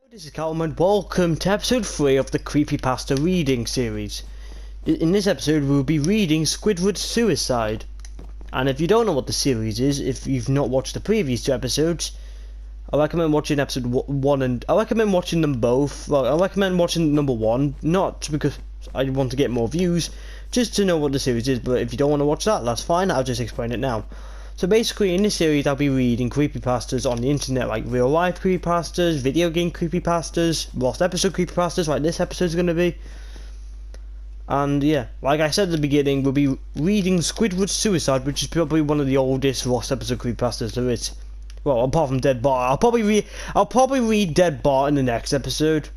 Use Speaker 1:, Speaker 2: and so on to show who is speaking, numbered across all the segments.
Speaker 1: This is Callum and welcome to episode 3 of the Creepypasta reading series. In this episode we'll be reading Squidward's Suicide. And if you don't know what the series is, if you've not watched the previous two episodes, I recommend watching episode 1 and... I recommend watching them both. Well, I recommend watching number 1, not because I want to get more views, just to know what the series is, but if you don't want to watch that, that's fine, I'll just explain it now. So basically, in this series, I'll be reading creepypastas on the internet, like real-life creepypastas, video game creepypastas, lost episode creepypastas, like this episode's gonna be. And yeah, like I said at the beginning, we'll be reading Squidward's Suicide, which is probably one of the oldest lost episode creepypastas there is. Well, apart from Dead Bart, I'll probably read Dead Bart in the next episode,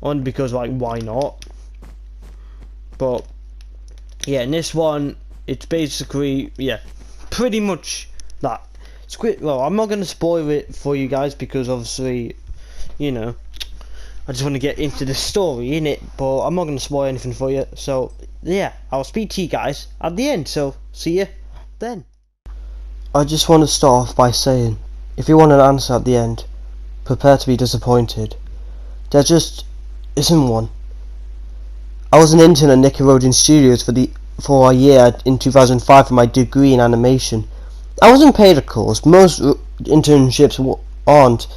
Speaker 1: on because like why not? But yeah, in this one, it's basically pretty much that. Well, I'm not going to spoil it for you guys because obviously, you know, I just want to get into the story in it, but I'm not going to spoil anything for you. So yeah, I'll speak to you guys at the end, so see you then.
Speaker 2: I just want to start off by saying, if you want an answer at the end, prepare to be disappointed. There just isn't one. I was an intern at Nickelodeon Studios for a year in 2005 for my degree in animation. I wasn't paid, of course. Most internships aren't,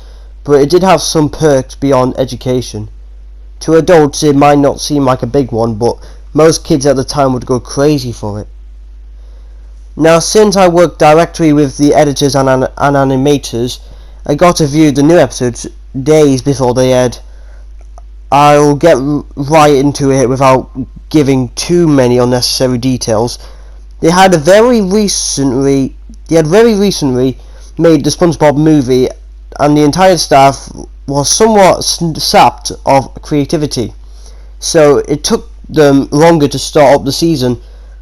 Speaker 2: but it did have some perks beyond education. To adults it might not seem like a big one, but most kids at the time would go crazy for it. Now, since I worked directly with the editors and animators, I got to view the new episodes days before they aired. I'll get right into it without giving too many unnecessary details. They had very recently made the SpongeBob movie, and the entire staff was somewhat sapped of creativity. So it took them longer to start up the season,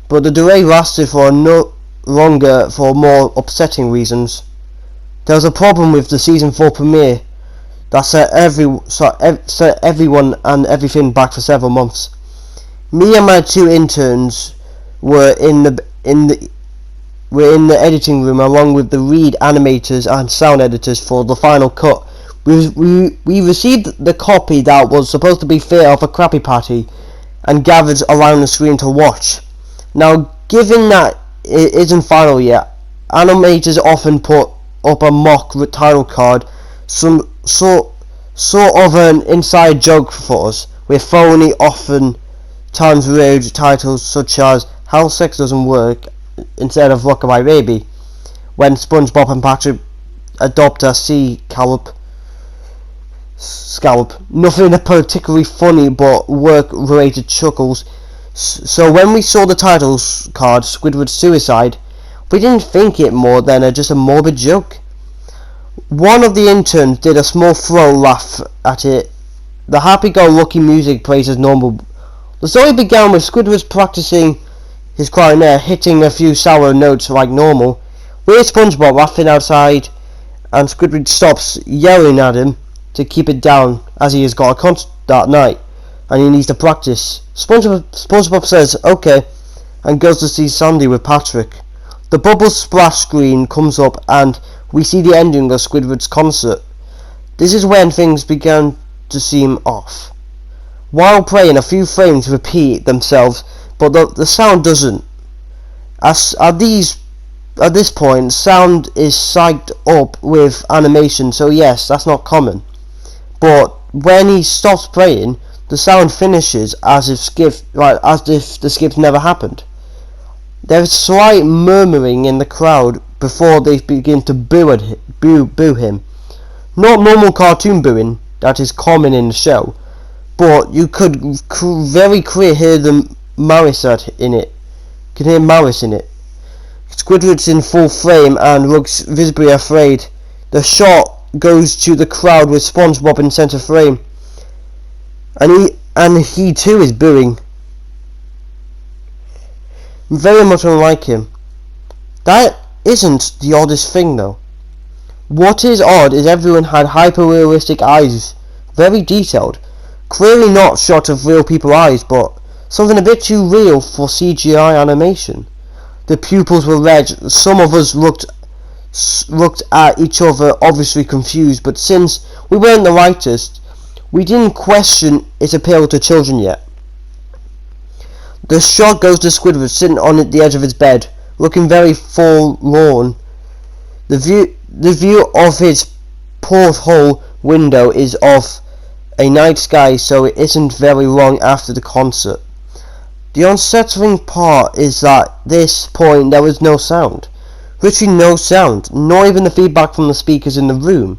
Speaker 2: but the delay lasted for longer for more upsetting reasons. There was a problem with the season 4 premiere that set everyone and everything back for several months. Me and my two interns were in the editing room along with the lead animators and sound editors for the final cut. We received the copy that was supposed to be fair of a crappy party and gathered around the screen to watch. Now, given that it isn't final yet, animators often put up a mock title card, some sort of an inside joke for us, with phony, often times rude titles such as How Sex Doesn't Work instead of Rockabye Baby, when SpongeBob and Patrick adopt a sea scallop. Nothing particularly funny but work-related chuckles. So when we saw the title card, Squidward's Suicide, we didn't think it more than just a morbid joke. One of the interns did a small throat laugh at it. The happy-go-lucky music plays as normal. The story began with Squidward practicing his clarinet, hitting a few sour notes like normal. We're SpongeBob laughing outside, and Squidward stops yelling at him to keep it down as he has got a concert that night and he needs to practice. SpongeBob says okay and goes to see Sandy with Patrick. The bubble splash screen comes up and we see the ending of Squidward's concert. This is when things began to seem off. While playing, a few frames repeat themselves, but the sound doesn't. At this point, sound is psyched up with animation, so yes, that's not common. But when he stops playing, the sound finishes as if the skip never happened. There is slight murmuring in the crowd before they begin to boo him. Not normal cartoon booing that is common in the show, but you could very clearly hear the malice in it. You can hear malice in it. Squidward's in full frame and looks visibly afraid. The shot goes to the crowd with SpongeBob in center frame, and he too is booing. Very much unlike him. That isn't the oddest thing though. What is odd is everyone had hyper-realistic eyes, very detailed. Clearly not shot of real people's eyes, but something a bit too real for CGI animation. The pupils were red. Some of us looked at each other obviously confused, but since we weren't the writers, We didn't question its appeal to children yet. The shot goes to Squidward sitting on the edge of his bed, looking very forlorn. The view of his porthole window is of a night sky, so it isn't very long after the concert. The unsettling part is that at this point there was no sound. Literally no sound, not even the feedback from the speakers in the room.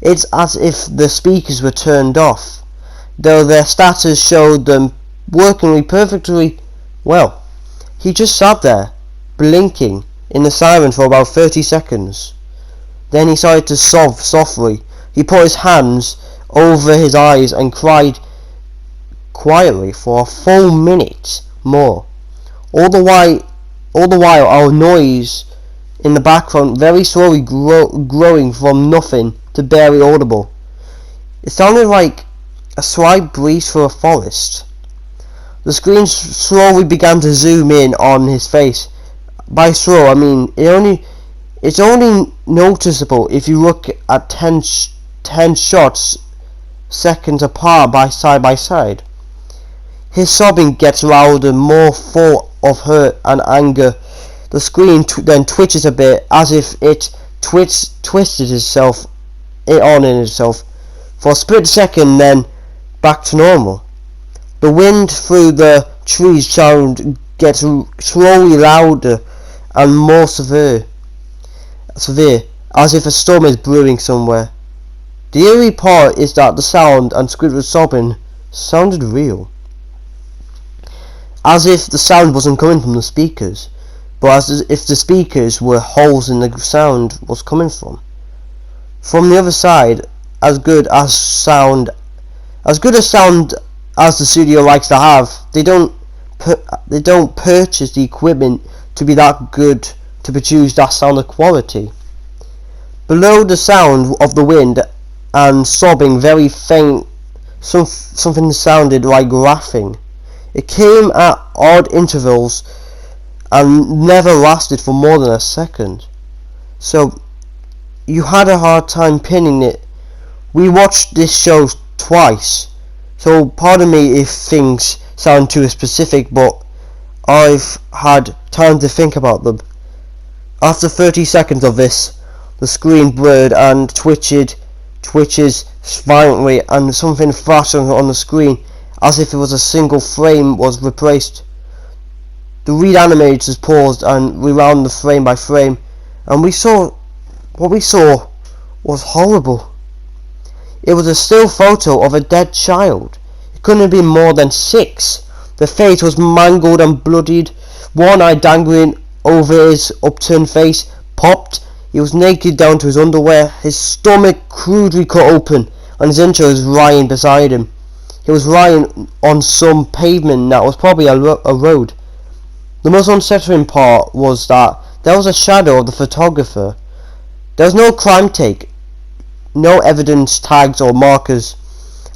Speaker 2: It's as if the speakers were turned off, though their status showed them working perfectly well. He just sat there, blinking in the silence for about 30 seconds. Then he started to sob softly. He put his hands over his eyes and cried quietly for a full minute more. All the while our noise in the background very slowly growing from nothing to barely audible. It sounded like a slight breeze through a forest. The screen slowly began to zoom in on his face. By slow, I mean it's only noticeable if you look at 10 shots seconds apart by side. His sobbing gets louder, more full of hurt and anger. The screen then twitches a bit, as if it twisted itself in itself for a split second, then back to normal. The wind through the trees sound gets slowly louder and more severe, as if a storm is brewing somewhere. The eerie part is that the sound and Squidward's sobbing sounded real. As if the sound wasn't coming from the speakers, but as if the speakers were holes in the sound was coming from. From the other side, as good a sound as the studio likes to have, they don't purchase the equipment to be that good to produce that sound of quality. Below the sound of the wind and sobbing, very faint, something sounded like laughing. It came at odd intervals and never lasted for more than a second. So you had a hard time pinning it. We watched this show twice, so pardon me if things sound too specific, but I've had time to think about them. After 30 seconds of this, the screen blurred and twitches violently, and something flashed on the screen as if it was a single frame was replaced. The read animators paused and rewound the frame by frame, and what we saw was horrible. It was a still photo of a dead child. It couldn't have been more than 6. The face was mangled and bloodied, one eye dangling over his upturned face, popped. He was naked down to his underwear, his stomach crudely cut open, and his entrails lying beside him. He was lying on some pavement that was probably a road. The most unsettling part was that there was a shadow of the photographer. There was no crime take, no evidence tags or markers,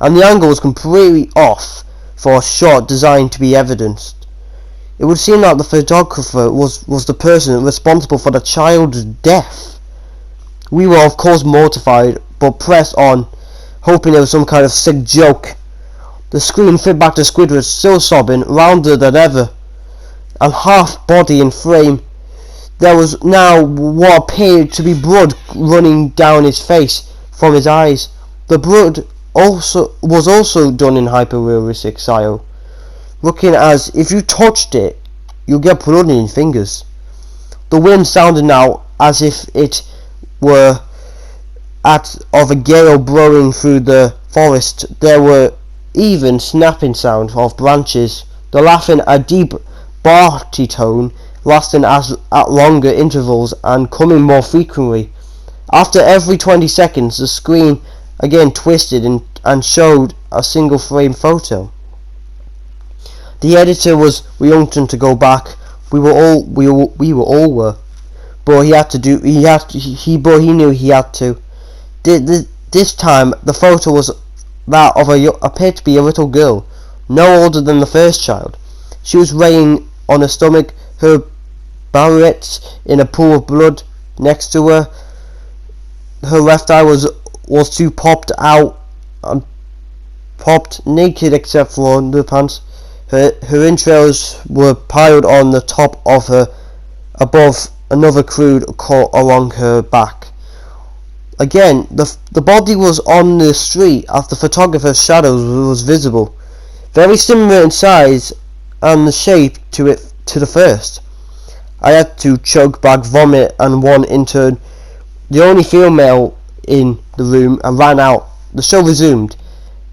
Speaker 2: and the angle was completely off for a shot designed to be evidenced. It would seem that the photographer was the person responsible for the child's death. We were of course mortified, but pressed on, hoping it was some kind of sick joke. The screen flipped back to Squidward, still sobbing, rounder than ever, and half body in frame. There was now what appeared to be blood running down his face from his eyes. The blood was also done in hyper-realistic style, looking as if you touched it, you'll get blood in your fingers. The wind sounded now as if it were of a gale blowing through the forest. There were even snapping sounds of branches, the laughing a deep barty tone, lasting at longer intervals and coming more frequently. After every 20 seconds, the screen again twisted and showed a single frame photo. The editor was reluctant to go back. We all were, but he knew he had to. This time, the photo was that of appeared to be a little girl, no older than the first child. She was laying on her stomach, her barrette in a pool of blood next to her. Her left eye was too popped out, and popped, naked except for underpants. Her entrails were piled on the top of her, above another crude cut along her back. Again, the body was on the street as the photographer's shadows was visible, very similar in size and the shape to the first. I had to choke back vomit and one intern, the only female in the room, and ran out. The show resumed.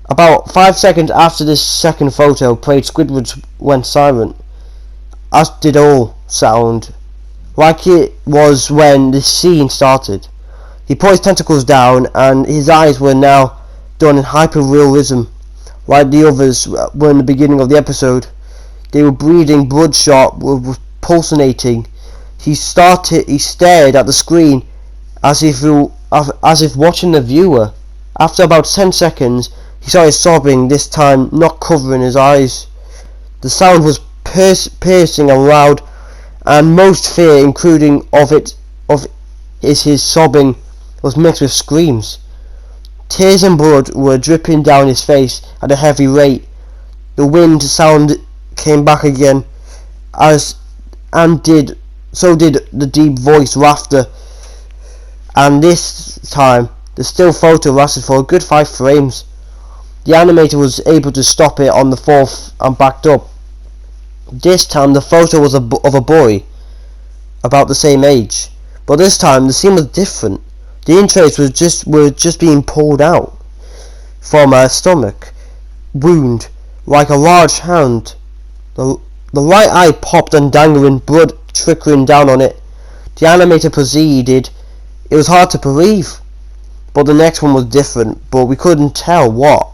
Speaker 2: About 5 seconds after this second photo played, Squidward went silent, as did all sound, like it was when this scene started. He put his tentacles down, and his eyes were now done in hyper-realism, like the others were in the beginning of the episode. They were bleeding, bloodshot, were pulsating. He stared at the screen as if watching the viewer. After about 10 seconds, he started sobbing, this time not covering his eyes. The sound was piercing and loud, and most fear, including his sobbing, was mixed with screams. Tears and blood were dripping down his face at a heavy rate. The wind sound came back again, so did the deep voiced laughter, and this time the still photo lasted for a good 5 frames. The animator was able to stop it on the 4th and backed up. This time the photo was of a boy about the same age, but this time the scene was different. The entrails were just being pulled out from her stomach wound like a large hand. The right eye popped and dangling, blood trickling down on it. The animator proceeded. It was hard to believe, but the next one was different, but we couldn't tell what.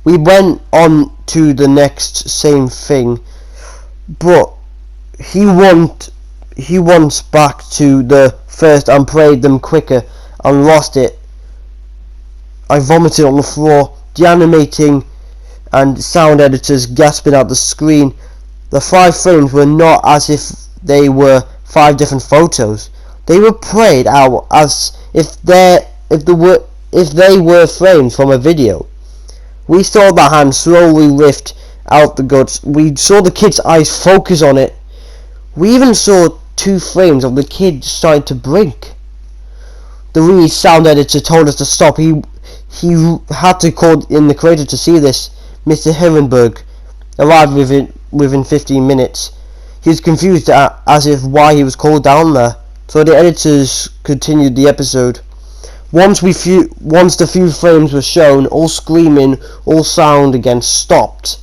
Speaker 2: We went on to the next same thing, but he went back to the first and played them quicker and lost it. I vomited on the floor, the animating and sound editors gasping at the screen. The 5 frames were not as if they were 5 different photos. They were played out as if they were frames from a video. We saw the hand slowly lift out the guts. We saw the kid's eyes focus on it. We even saw 2 frames of the kid starting to blink. The lead sound editor told us to stop. He had to call in the creator to see this. Mr. Hillenberg arrived within 15 minutes. He was confused as if why he was called down there. So the editors continued the episode. Once the few frames were shown, all screaming, all sound again stopped.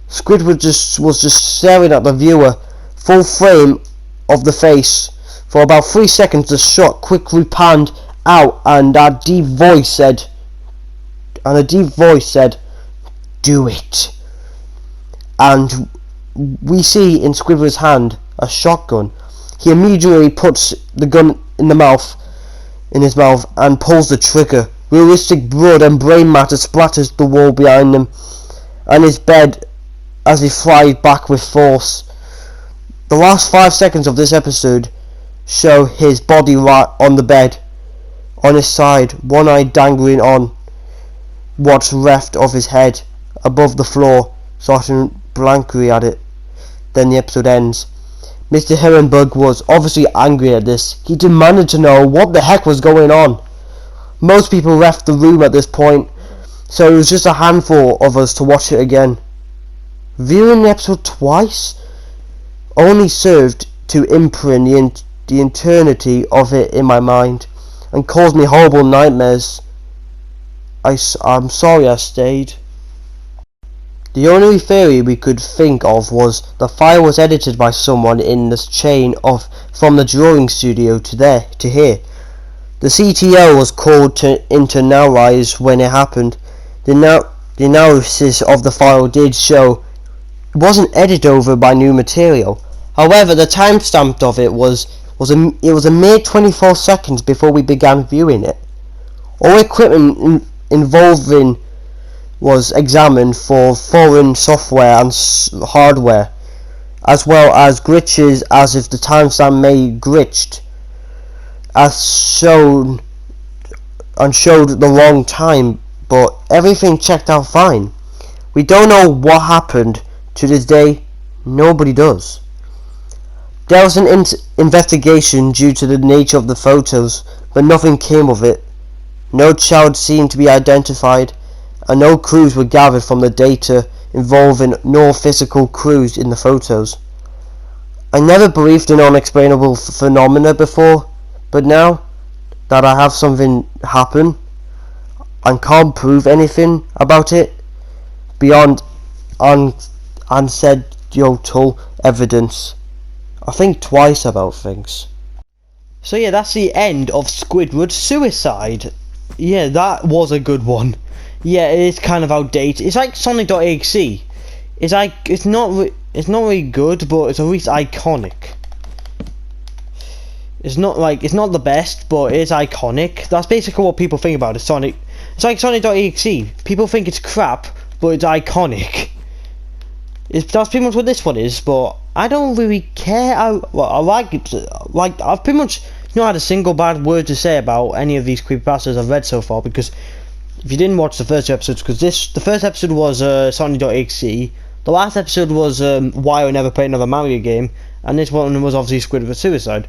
Speaker 2: Squidward was just staring at the viewer, full frame of the face. For about 3 seconds the shot quickly panned out and a deep voice said, "Do it." And we see in Squidward's hand a shotgun. He immediately puts the gun in his mouth and pulls the trigger. Realistic blood and brain matter splatters the wall behind him and his bed as he flies back with force. The last 5 seconds of this episode show his body right on the bed, on his side, one eye dangling on what's left of his head above the floor, starting blankly at it. Then the episode ends. Mr. Hillenberg was obviously angry at this. He demanded to know what the heck was going on. Most people left the room at this point, so it was just a handful of us to watch it again. Viewing the episode twice only served to imprint the eternity of it in my mind and caused me horrible nightmares. I'm sorry I stayed. The only theory we could think of was the file was edited by someone in the chain from the drawing studio to here. The CTO was called in to analyze when it happened. The analysis of the file did show it wasn't edited over by new material. However, the timestamp of it was a mere 24 seconds before we began viewing it. All equipment involving was examined for foreign software and hardware, as well as glitches as if the timestamp may glitched, as shown and showed the wrong time, but everything checked out fine. We don't know what happened. To this day, nobody does. There was an investigation due to the nature of the photos, but nothing came of it. No child seemed to be identified, and no clues were gathered from the data involving no physical clues in the photos. I never believed in unexplainable phenomena before, but now that I have something happen and can't prove anything about it beyond anecdotal evidence, I think twice about things.
Speaker 1: So yeah, that's the end of Squidward's suicide. Yeah, that was a good one. Yeah, it is kind of outdated. It's like Sonic.exe. It's like it's not really good, but it's at least iconic. It's not the best, but it's iconic. That's basically what people think about it. Sonic. It's like Sonic.exe. People think it's crap, but it's iconic. That's pretty much what this one is, but I don't really care. I like it. Like, I've pretty much not had a single bad word to say about any of these creepypastas I've read so far, because if you didn't watch the first two episodes, because the first episode was Sonic.exe, the last episode was Why I Never Play Another Mario Game, and this one was obviously Squidward Suicide.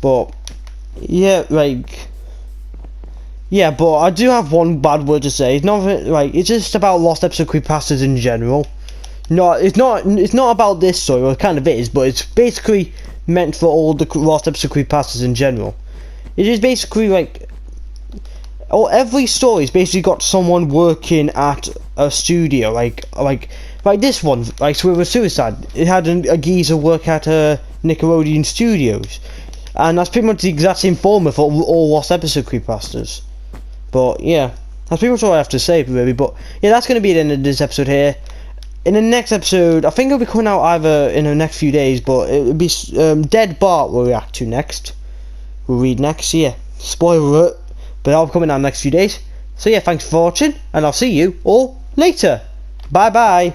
Speaker 1: But yeah, but I do have one bad word to say. It's not it's just about lost episode creepypastas in general. No, it's not about this story. Well, it kind of is, but it's basically meant for all the lost episode creepypastas in general. It is basically every story's basically got someone working at a studio, like this one, like Squidward Suicide. It had a geezer work at Nickelodeon Studios, and that's pretty much the exact same formula for all lost episode creepypastas. But yeah, that's pretty much all I have to say, really. But yeah, that's going to be the end of this episode here. In the next episode, I think it'll be coming out either in the next few days, but it'll be Dead Bart we'll react to next. We'll read next, yeah. Spoiler alert, but that'll be coming out in the next few days. So yeah, thanks for watching, and I'll see you all later. Bye bye.